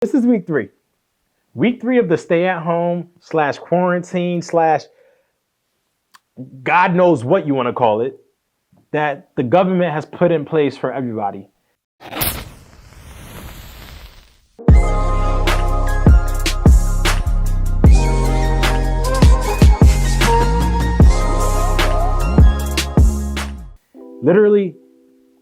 This is week 3. Week 3 of the stay at home / quarantine / God knows what you want to call it, that the government has put in place for everybody. Literally,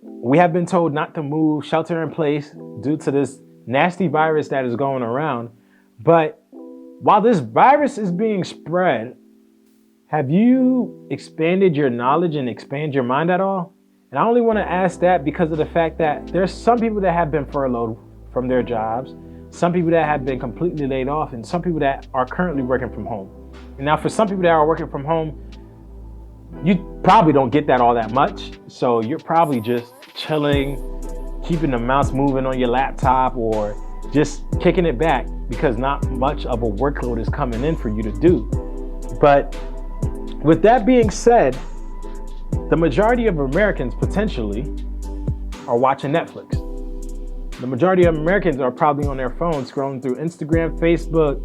we have been told not to move, shelter in place due to this nasty virus that is going around. But while this virus is being spread, have you expanded your knowledge and expand your mind at all? And I only want to ask that because of the fact that there's some people that have been furloughed from their jobs, some people that have been completely laid off, and some people that are currently working from home. And now for some people that are working from home, you probably don't get that all that much. So you're probably just chilling, keeping the mouse moving on your laptop, or just kicking it back because not much of a workload is coming in for you to do. But with that being said, the majority of Americans potentially are watching Netflix. The majority of Americans are probably on their phones scrolling through Instagram, Facebook,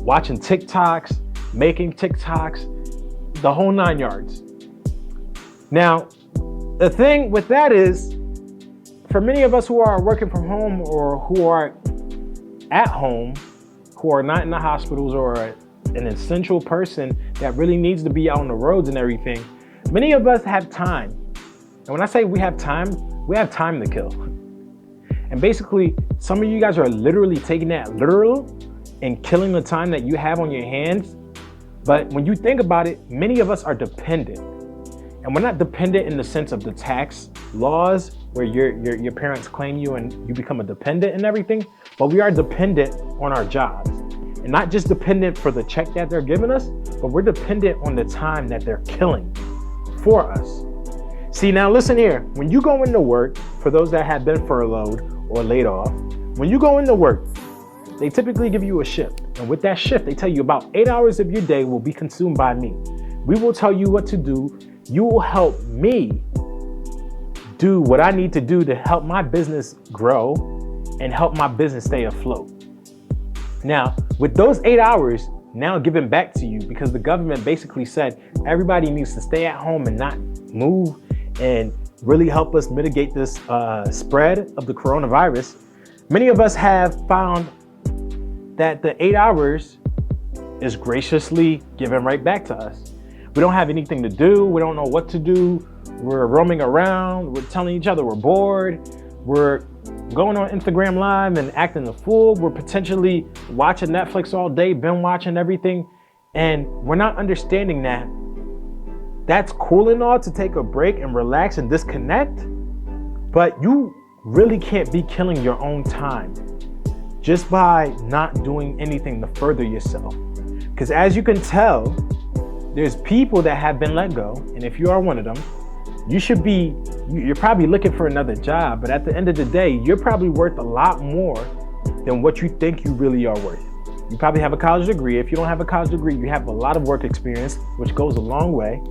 watching TikToks, making TikToks, the whole 9 yards. Now, the thing with that is, for many of us who are working from home or who are at home, who are not in the hospitals or an essential person that really needs to be out on the roads and everything, many of us have time. And when I say we have time to kill. And basically, some of you guys are literally taking that literal and killing the time that you have on your hands. But when you think about it, many of us are dependent. And we're not dependent in the sense of the tax laws where your parents claim you and you become a dependent and everything, but we are dependent on our jobs. And not just dependent for the check that they're giving us, but we're dependent on the time that they're killing for us. See, now listen here. When you go into work, for those that have been furloughed or laid off, when you go into work, they typically give you a shift. And with that shift, they tell you about 8 hours of your day will be consumed by me. We will tell you what to do. You will help me do what I need to do to help my business grow and help my business stay afloat. Now, with those 8 hours now given back to you, because the government basically said everybody needs to stay at home and not move and really help us mitigate this spread of the coronavirus, many of us have found that the 8 hours is graciously given right back to us. We don't have anything to do. We don't know what to do. We're roaming around. We're telling each other we're bored. We're going on Instagram Live and acting a fool. We're potentially watching Netflix all day, binge watching everything. And we're not understanding that that's cool and all to take a break and relax and disconnect. But you really can't be killing your own time just by not doing anything to further yourself. Because as you can tell, there's people that have been let go. And if you are one of them, you're probably looking for another job. But at the end of the day, you're probably worth a lot more than what you think you really are worth. You probably have a college degree. If you don't have a college degree, you have a lot of work experience, which goes a long way.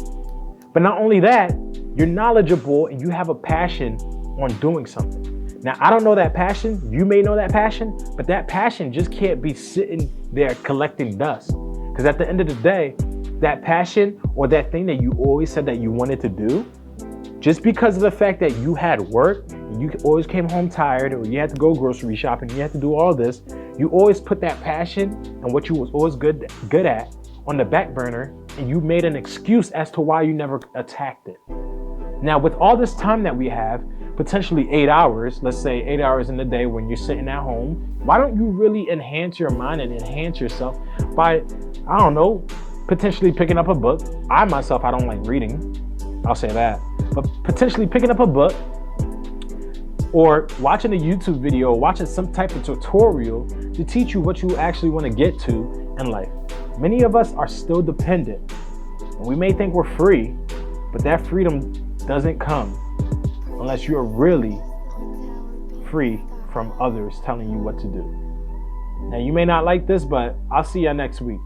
But not only that, you're knowledgeable and you have a passion on doing something. Now, I don't know that passion. You may know that passion, but that passion just can't be sitting there collecting dust. Because at the end of the day, that passion or that thing that you always said that you wanted to do, just because of the fact that you had work and you always came home tired, or you had to go grocery shopping, you had to do all this, you always put that passion and what you was always good at on the back burner, and you made an excuse as to why you never attacked it. Now, with all this time that we have, potentially 8 hours, let's say 8 hours in the day when you're sitting at home, why don't you really enhance your mind and enhance yourself by, I don't know, potentially picking up a book. I myself, I don't like reading, I'll say that, but potentially picking up a book or watching a YouTube video, watching some type of tutorial to teach you what you actually want to get to in life. Many of us are still dependent, and we may think we're free, but that freedom doesn't come unless you're really free from others telling you what to do. Now, you may not like this, but I'll see you next week.